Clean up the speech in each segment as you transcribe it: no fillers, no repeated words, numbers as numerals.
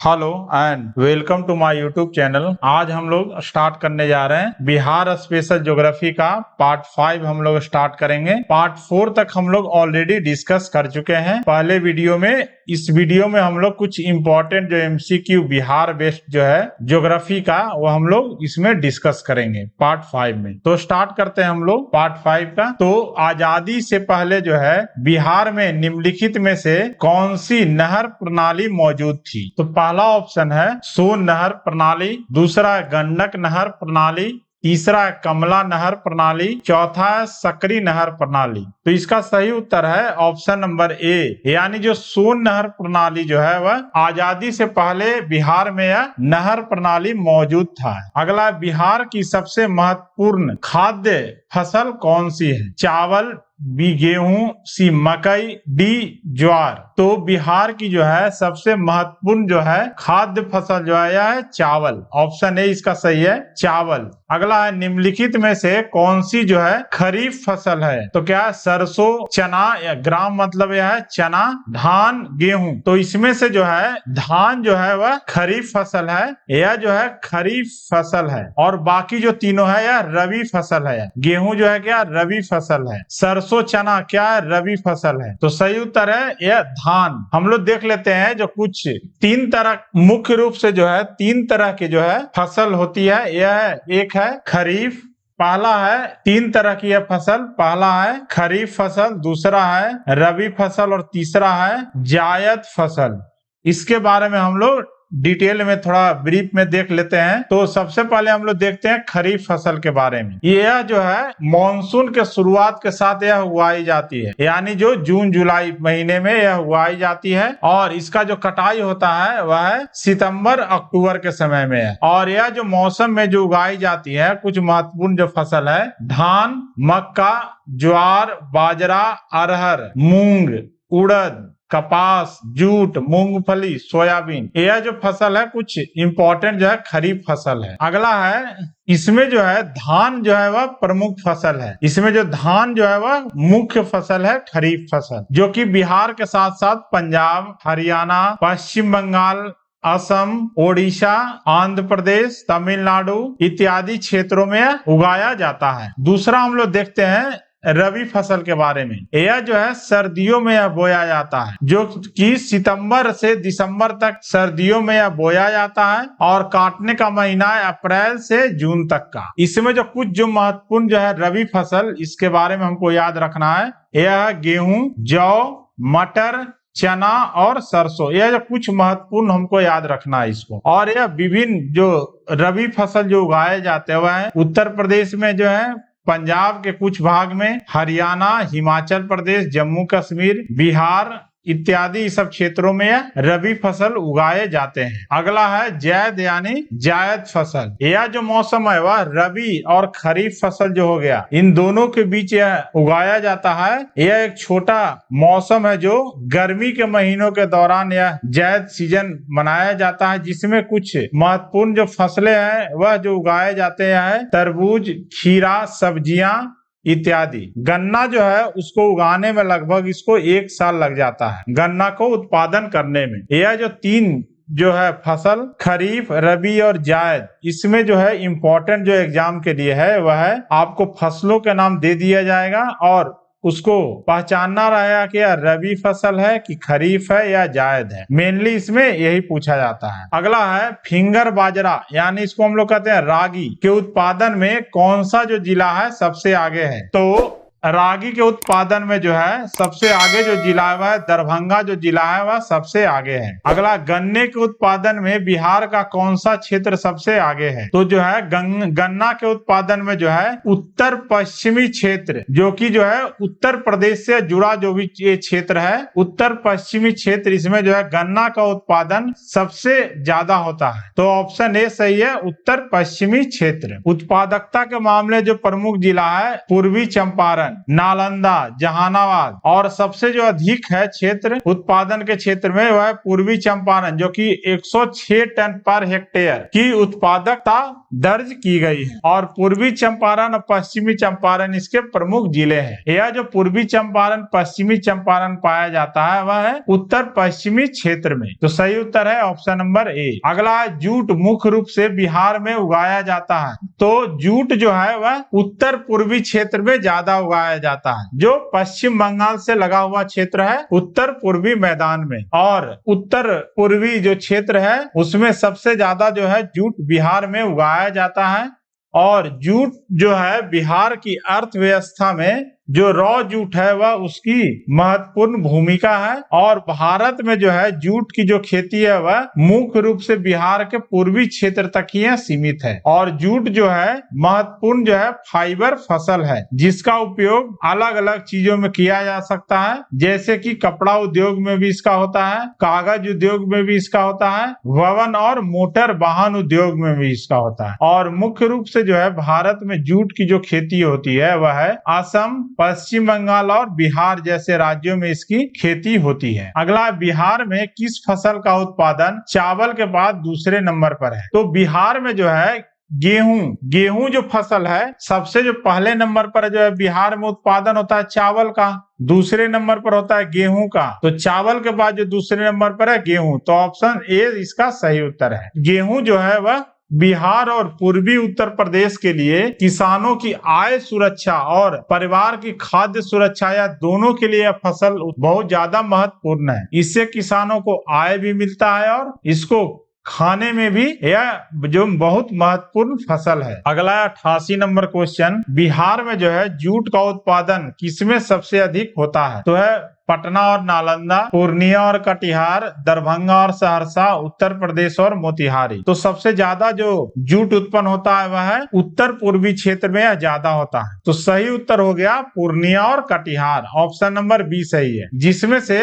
Hello and welcome to my YouTube channel. आज हम लोग स्टार्ट करने जा रहे हैं बिहार स्पेशल ज्योग्राफी का पार्ट 5 हम लोग स्टार्ट करेंगे। पार्ट 4 तक हम लोग ऑलरेडी डिस्कस कर चुके हैं पहले वीडियो में। इस वीडियो में हम लोग कुछ इंपॉर्टेंट जो एमसीक्यू बिहार बेस्ड जो है ज्योग्राफी का वो हम लोग इसमें डिस्कस करेंगे पार्ट 5 में। तो स्टार्ट करते हैं हम लोग पार्ट 5 का। तो आजादी से पहले जो है बिहार में निम्नलिखित में से कौन सी नहर प्रणाली मौजूद थी? तो पहला ऑप्शन है सोन नहर प्रणाली, दूसरा गंडक नहर प्रणाली, तीसरा कमला नहर प्रणाली, चौथा है सकरी नहर प्रणाली। तो इसका सही उत्तर है ऑप्शन नंबर ए, यानी जो सोन नहर प्रणाली जो है वह आजादी से पहले बिहार में यह नहर प्रणाली मौजूद था। अगला, बिहार की सबसे महत्वपूर्ण खाद्य फसल कौन सी है? चावल, बी गेहूं, सी मकई, डी ज्वार। तो बिहार की जो है सबसे महत्वपूर्ण जो है खाद्य फसल जो है यह है चावल। ऑप्शन ए इसका सही है, चावल। अगला है निम्नलिखित में से कौन सी जो है खरीफ फसल है? तो क्या है सरसों, चना, या ग्राम मतलब यह है चना, धान, गेहूं। तो इसमें से जो है धान जो है वह खरीफ फसल है, यह जो है खरीफ फसल है। और बाकी जो तीनों है यह रबी फसल है। गेहूं जो है क्या रबी फसल है, सरसों चना क्या है रबी फसल है। तो सही उत्तर है यह धान। हम लोग देख लेते हैं जो कुछ तीन तरह मुख्य रूप से जो है तीन तरह की जो है फसल होती है। यह है, एक है खरीफ, पहला है तीन तरह की यह फसल, पहला है खरीफ फसल, दूसरा है रबी फसल और तीसरा है जायद फसल। इसके बारे में हम लोग डिटेल में थोड़ा ब्रीफ में देख लेते हैं। तो सबसे पहले हम लोग देखते हैं खरीफ फसल के बारे में। यह जो है मॉनसून के शुरुआत के साथ यह उगाई जाती है, यानी जो जून जुलाई महीने में यह उगाई जाती है। और इसका जो कटाई होता है वह है सितंबर अक्टूबर के समय में है। और यह जो मौसम में जो उगाई जाती है कुछ महत्वपूर्ण जो फसल है धान, मक्का, ज्वार, बाजरा, अरहर, मूंग, उड़द, कपास, जूट, मूंगफली, सोयाबीन। यह जो फसल है कुछ इंपॉर्टेंट जो है खरीफ फसल है। अगला है, इसमें जो है धान जो है वह प्रमुख फसल है। इसमें जो धान जो है वह मुख्य फसल है खरीफ फसल, जो कि बिहार के साथ साथ पंजाब, हरियाणा, पश्चिम बंगाल, असम, ओडिशा, आंध्र प्रदेश, तमिलनाडु इत्यादि क्षेत्रों में उगाया जाता है। दूसरा हम लोग देखते हैं रबी फसल के बारे में। यह जो है सर्दियों में यह बोया जाता है, जो कि सितंबर से दिसंबर तक सर्दियों में यह बोया जाता है। और काटने का महीना है अप्रैल से जून तक का। इसमें जो कुछ जो महत्वपूर्ण जो है रबी फसल इसके बारे में हमको याद रखना है, यह है गेहूं, जौ, मटर, चना और सरसों। यह जो कुछ महत्वपूर्ण हमको याद रखना है इसको। और यह विभिन्न जो रबी फसल जो उगाए जाते हैं वह है उत्तर प्रदेश में जो है, पंजाब के कुछ भाग में, हरियाणा, हिमाचल प्रदेश, जम्मू कश्मीर, बिहार इत्यादि सब क्षेत्रों में रबी फसल उगाए जाते हैं। अगला है जायद यानी जायद फसल। यह जो मौसम है वह रबी और खरीफ फसल जो हो गया इन दोनों के बीच यह उगाया जाता है। यह एक छोटा मौसम है जो गर्मी के महीनों के दौरान यह जायद सीजन मनाया जाता है, जिसमें कुछ महत्वपूर्ण जो फसलें हैं वह जो उगाए जाते हैं तरबूज, खीरा, सब्जियां इत्यादि। गन्ना जो है उसको उगाने में लगभग इसको 1 साल लग जाता है, गन्ना को उत्पादन करने में। यह जो तीन जो है फसल खरीफ, रबी और जायद, इसमें जो है इंपॉर्टेंट जो एग्जाम के लिए है वह है आपको फसलों के नाम दे दिया जाएगा और उसको पहचानना रहेगा कि यह रबी फसल है कि खरीफ है या जायद है। मेनली इसमें यही पूछा जाता है। अगला है फिंगर बाजरा, यानी इसको हम लोग कहते हैं रागी के उत्पादन में कौन सा जो जिला है सबसे आगे है? तो रागी के उत्पादन में जो है सबसे आगे जो जिला है वह दरभंगा जो जिला है वह सबसे आगे है। अगला, गन्ने के उत्पादन में बिहार का कौन सा क्षेत्र सबसे आगे है? तो जो है गन्ना के उत्पादन में जो है उत्तर पश्चिमी क्षेत्र, जो कि जो है उत्तर प्रदेश से जुड़ा जो भी ये क्षेत्र है उत्तर पश्चिमी क्षेत्र, इसमें जो है गन्ना का उत्पादन सबसे ज्यादा होता है। तो ऑप्शन ए सही है, उत्तर पश्चिमी क्षेत्र। उत्पादकता के मामले जो प्रमुख जिला है पूर्वी चंपारण, नालंदा, जहानाबाद, और सबसे जो अधिक है क्षेत्र उत्पादन के क्षेत्र में वह पूर्वी चंपारण, जो कि 106 टन पर हेक्टेयर की उत्पादकता दर्ज की गई है। और पूर्वी चंपारण और पश्चिमी चंपारण इसके प्रमुख जिले हैं। यह जो पूर्वी चंपारण पश्चिमी चंपारण पाया जाता है वह है उत्तर पश्चिमी क्षेत्र में। तो सही उत्तर है ऑप्शन नंबर ए। अगला है जूट मुख्य रूप से बिहार में उगाया जाता है। तो जूट जो है वह उत्तर पूर्वी क्षेत्र में ज्यादा उगाया जाता है, जो पश्चिम बंगाल से लगा हुआ क्षेत्र है उत्तर पूर्वी मैदान में। और उत्तर पूर्वी जो क्षेत्र है उसमें सबसे ज्यादा जो है जूट बिहार में उगाया जाता है। और जूट जो है बिहार की अर्थव्यवस्था में जो रॉ जूट है वह उसकी महत्वपूर्ण भूमिका है। और भारत में जो है जूट की जो खेती है वह मुख्य रूप से बिहार के पूर्वी क्षेत्र तक ही सीमित है। और जूट जो है महत्वपूर्ण जो है फाइबर फसल है, जिसका उपयोग अलग अलग चीजों में किया जा सकता है, जैसे कि कपड़ा उद्योग में भी इसका होता है, कागज उद्योग में भी इसका होता है, भवन और मोटर वाहन उद्योग में भी इसका होता है। और मुख्य रूप से जो है भारत में जूट की जो खेती होती है वह है असम, पश्चिम बंगाल और बिहार जैसे राज्यों में इसकी खेती होती है। अगला, बिहार में किस फसल का उत्पादन चावल के बाद दूसरे नंबर पर है? तो बिहार में जो है गेहूं जो फसल है सबसे जो पहले नंबर पर जो है बिहार में उत्पादन होता है चावल का, दूसरे नंबर पर होता है गेहूं का। तो चावल के बाद जो दूसरे नंबर पर है गेहूं, तो ऑप्शन ए इसका सही उत्तर है। गेहूं जो है वह बिहार और पूर्वी उत्तर प्रदेश के लिए किसानों की आय सुरक्षा और परिवार की खाद्य सुरक्षा या दोनों के लिए यह फसल बहुत ज्यादा महत्वपूर्ण है। इससे किसानों को आय भी मिलता है और इसको खाने में भी यह जो बहुत महत्वपूर्ण फसल है। अगला 88 नंबर क्वेश्चन, बिहार में जो है जूट का उत्पादन किसमें सबसे अधिक होता है? तो है पटना और नालंदा, पूर्णिया और कटिहार, दरभंगा और सहरसा, उत्तर प्रदेश और मोतिहारी। तो सबसे ज्यादा जो जूट उत्पन्न होता है वह है उत्तर पूर्वी क्षेत्र में यह ज्यादा होता है। तो सही उत्तर हो गया पूर्णिया और कटिहार, ऑप्शन नंबर बी सही है। जिसमें से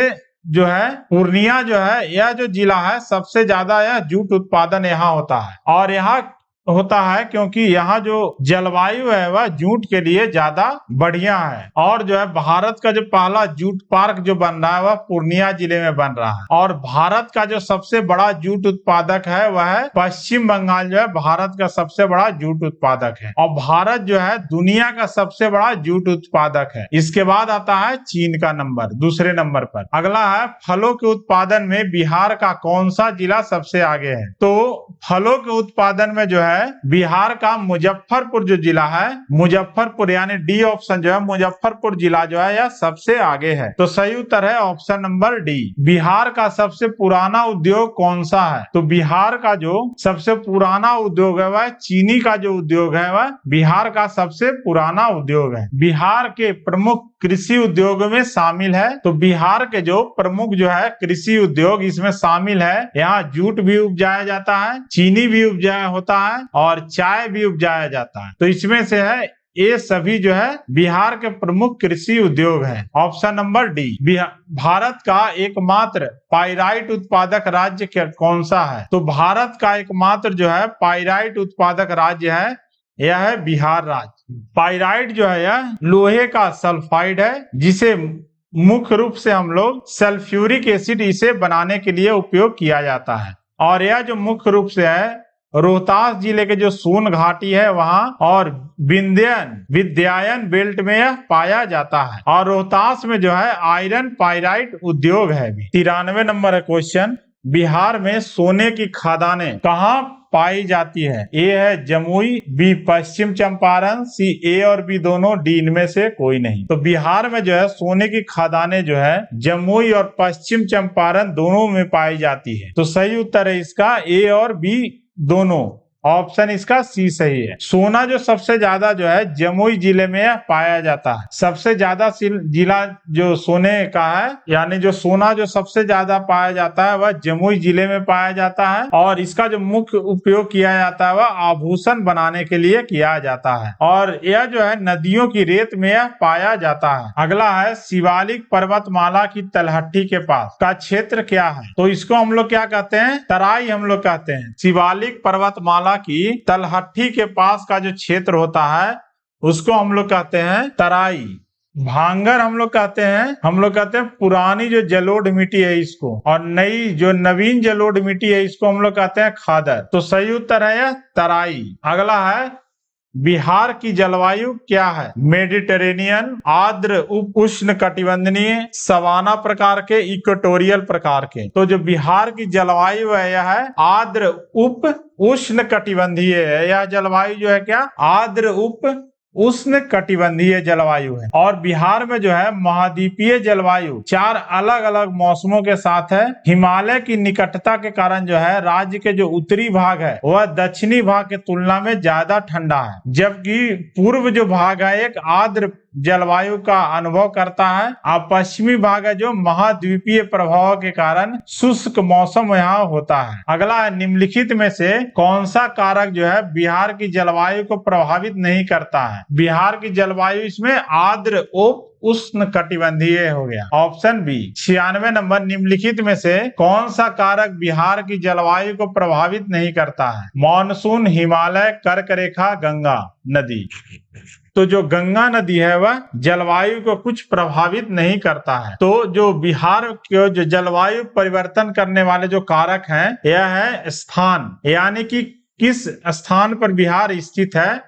जो है पूर्णिया जो है यह जो जिला है सबसे ज्यादा यह जूट उत्पादन यहाँ होता है। और यहाँ होता है क्योंकि यहाँ जो जलवायु है वह जूट के लिए ज्यादा बढ़िया है। और जो है भारत का जो पहला जूट पार्क जो बन रहा है वह पूर्णिया जिले में बन रहा है। और भारत का जो सबसे बड़ा जूट उत्पादक है वह है पश्चिम बंगाल, जो है भारत का सबसे बड़ा जूट उत्पादक है। और भारत जो है दुनिया का सबसे बड़ा जूट उत्पादक है। इसके बाद आता है चीन का नंबर दूसरे नंबर पर। अगला है फलों के उत्पादन में बिहार का कौन सा जिला सबसे आगे है? तो फलों के उत्पादन में जो है बिहार का मुजफ्फरपुर जो जिला है, मुजफ्फरपुर यानी डी ऑप्शन जो है मुजफ्फरपुर जिला जो है यह सबसे आगे है। तो सही उत्तर है ऑप्शन नंबर डी। बिहार का सबसे पुराना उद्योग कौन सा है? तो बिहार का जो सबसे पुराना उद्योग है वह चीनी का जो उद्योग है वह बिहार का सबसे पुराना उद्योग है। बिहार के प्रमुख कृषि उद्योगों में शामिल है। तो बिहार के जो प्रमुख जो है कृषि उद्योग इसमें शामिल है, यहाँ जूट भी उपजाया जाता है, चीनी भी उपजाया होता है और चाय भी उपजाया जाता है। तो इसमें से है ये सभी जो है बिहार के प्रमुख कृषि उद्योग हैं। Option number D. भारत का एकमात्र पाइराइट उत्पादक राज्य कौन सा है? तो भारत का एकमात्र जो है पाइराइट उत्पादक राज्य है यह है बिहार राज्य। पाइराइट जो है यह लोहे का सल्फाइड है, जिसे मुख्य रूप से हम लोग सल्फ्यूरिक एसिड इसे बनाने के लिए उपयोग किया जाता है। और यह जो मुख्य रूप से है रोहतास जिले के जो सोन घाटी है वहां और विद्यायन बेल्ट में यह पाया जाता है। और रोहतास में जो है आयरन पाइराइट उद्योग है। 93 नंबर है क्वेश्चन, बिहार में सोने की खदानें कहाँ पाई जाती है? ए है जमुई, बी पश्चिम चंपारण, सी ए और बी दोनों, डी इनमें से कोई नहीं। तो बिहार में जो है सोने की खदानें जो है जमुई और पश्चिम चंपारण दोनों में पाई जाती है। तो सही उत्तर है इसका ए और बी दोनों, ऑप्शन इसका सी सही है। सोना जो सबसे ज्यादा जो है जमुई जिले में पाया जाता है। सबसे ज्यादा जिला जो सोने का है यानी जो सोना जो सबसे ज्यादा पाया जाता है वह जमुई जिले में पाया जाता है। और इसका जो मुख्य उपयोग किया जाता है वह आभूषण बनाने के लिए किया जाता है। और यह जो है नदियों की रेत में यह पाया जाता है। अगला है शिवालिक पर्वतमाला की तलहटी के पास का क्षेत्र क्या है? तो इसको हम लोग क्या कहते हैं? तराई हम लोग कहते हैं। शिवालिक पर्वतमाला की तलहटी के पास का जो क्षेत्र होता है उसको हम लोग कहते हैं तराई। भांगर हम लोग कहते हैं पुरानी जो जलोढ़ मिट्टी है इसको, और नई जो नवीन जलोढ़ मिट्टी है इसको हम लोग कहते हैं खादर। तो सही उत्तर है यह तराई। अगला है बिहार की जलवायु क्या है? मेडिटेरेनियन, आर्द्र उप उष्ण कटिबंधीय, सवाना प्रकार के, इक्वेटोरियल प्रकार के। तो जो बिहार की जलवायु है यह है आर्द्र उप उष्ण कटिबंधीय है। यह जलवायु जो है क्या? आर्द्र उप उष्ण कटिबंधीय जलवायु है। और बिहार में जो है महाद्वीपीय जलवायु 4 अलग अलग मौसमों के साथ है। हिमालय की निकटता के कारण जो है राज्य के जो उत्तरी भाग है वह दक्षिणी भाग के तुलना में ज्यादा ठंडा है, जबकि पूर्व जो भाग है एक आर्द्र जलवायु का अनुभव करता है। और पश्चिमी भाग है जो महाद्वीपीय प्रभाव के कारण शुष्क मौसम यहाँ होता है। अगला है निम्नलिखित में से कौन सा कारक जो है बिहार की जलवायु को प्रभावित नहीं करता है? बिहार की जलवायु इसमें आर्द्र उप उष्ण कटिबंधीय हो गया, ऑप्शन बी। 96 नंबर, निम्नलिखित में से कौन सा कारक बिहार की जलवायु को प्रभावित नहीं करता है? मानसून, हिमालय, कर्क रेखा, गंगा नदी। तो जो गंगा नदी है वह जलवायु को कुछ प्रभावित नहीं करता है। तो जो बिहार के जो जलवायु परिवर्तन करने वाले जो कारक हैं यह है स्थान, यानी कि किस स्थान पर बिहार स्थित है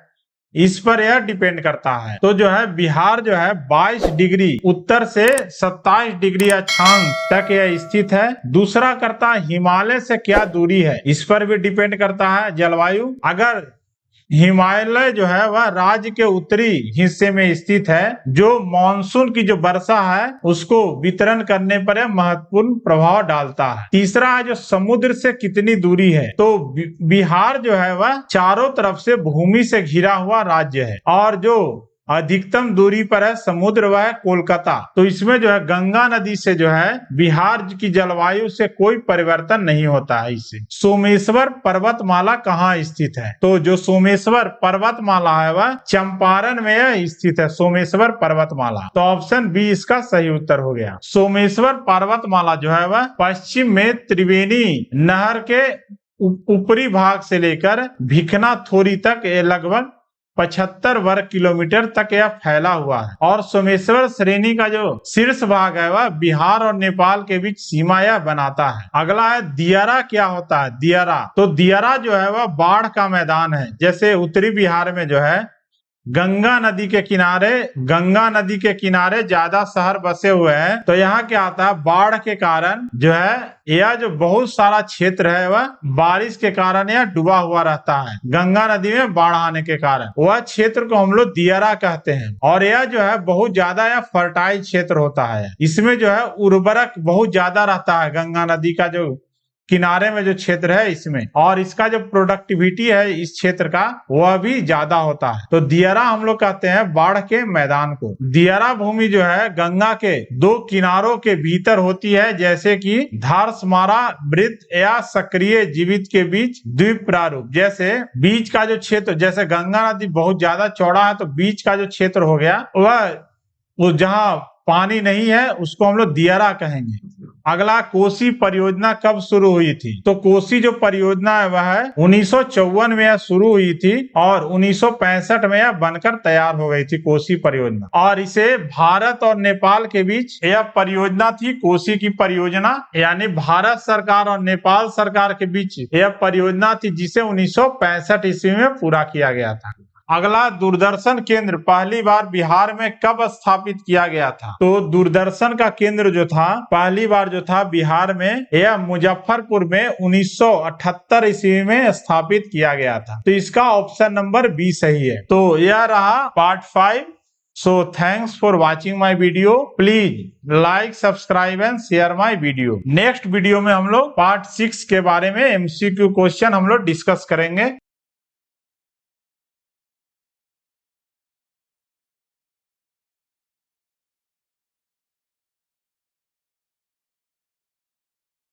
इस पर यह डिपेंड करता है। तो जो है बिहार जो है 22 डिग्री उत्तर से 27 डिग्री अक्षांश तक यह स्थित है। दूसरा करता है हिमालय से क्या दूरी है, इस पर भी डिपेंड करता है जलवायु। अगर हिमालय जो है वह राज्य के उत्तरी हिस्से में स्थित है, जो मानसून की जो वर्षा है उसको वितरण करने पर यह महत्वपूर्ण प्रभाव डालता है। तीसरा है जो समुद्र से कितनी दूरी है। तो बिहार जो है वह चारों तरफ से भूमि से घिरा हुआ राज्य है, और जो अधिकतम दूरी पर है समुद्र वह है कोलकाता। तो इसमें जो है गंगा नदी से जो है बिहार की जलवायु से कोई परिवर्तन नहीं होता है इससे। सोमेश्वर पर्वतमाला कहाँ स्थित है? तो जो सोमेश्वर पर्वतमाला है वह चंपारण में यह स्थित है, सोमेश्वर पर्वतमाला। तो ऑप्शन बी इसका सही उत्तर हो गया। सोमेश्वर पर्वतमाला जो है वह पश्चिम में त्रिवेणी नहर के ऊपरी भाग से लेकर भिखना थोरी तक लगभग 75 वर्ग किलोमीटर तक यह फैला हुआ है। और सोमेश्वर श्रेणी का जो शीर्ष भाग है वह बिहार और नेपाल के बीच सीमा यह बनाता है। अगला है दियारा क्या होता है? दियारा, तो दियारा जो है वह बाढ़ का मैदान है। जैसे उत्तरी बिहार में जो है गंगा नदी के किनारे ज्यादा शहर बसे हुए हैं, तो यहाँ क्या आता है बाढ़ के कारण जो है यह जो बहुत सारा क्षेत्र है वह बारिश के कारण यह डूबा हुआ रहता है। गंगा नदी में बाढ़ आने के कारण वह क्षेत्र को हम लोग दियारा कहते हैं। और यह जो है बहुत ज्यादा यह फर्टाइल क्षेत्र होता है, इसमें जो है उर्वरक बहुत ज्यादा रहता है गंगा नदी का जो किनारे में जो क्षेत्र है इसमें, और इसका जो प्रोडक्टिविटी है इस क्षेत्र का वह भी ज्यादा होता है। तो दियारा हम लोग कहते हैं बाढ़ के मैदान को। दियारा भूमि जो है गंगा के 2 किनारों के भीतर होती है, जैसे कि धारसमारा वृत्त या सक्रिय जीवित के बीच द्वीप प्रारूप। जैसे बीच का जो क्षेत्र, जैसे गंगा नदी बहुत ज्यादा चौड़ा है तो बीच का जो क्षेत्र हो गया वो जहाँ पानी नहीं है उसको हम लोग दियारा कहेंगे। अगला, कोसी परियोजना कब शुरू हुई थी? तो कोसी जो परियोजना है वह 1954 में यह शुरू हुई थी और 1965 में यह बनकर तैयार हो गई थी कोसी परियोजना। और इसे भारत और नेपाल के बीच यह परियोजना थी, कोसी की परियोजना, यानी भारत सरकार और नेपाल सरकार के बीच यह परियोजना थी जिसे 1965 ईस्वी में पूरा किया गया था। अगला, दूरदर्शन केंद्र पहली बार बिहार में कब स्थापित किया गया था? तो दूरदर्शन का केंद्र जो था पहली बार जो था बिहार में यह मुजफ्फरपुर में 1978 ईस्वी में स्थापित किया गया था। तो इसका ऑप्शन नंबर बी सही है। तो यह रहा part 5। So thanks for watching my video. Please like, subscribe and share my video. Next video में हम लोग पार्ट 6 के बारे में MCQ क्वेश्चन हम लोग डिस्कस करेंगे।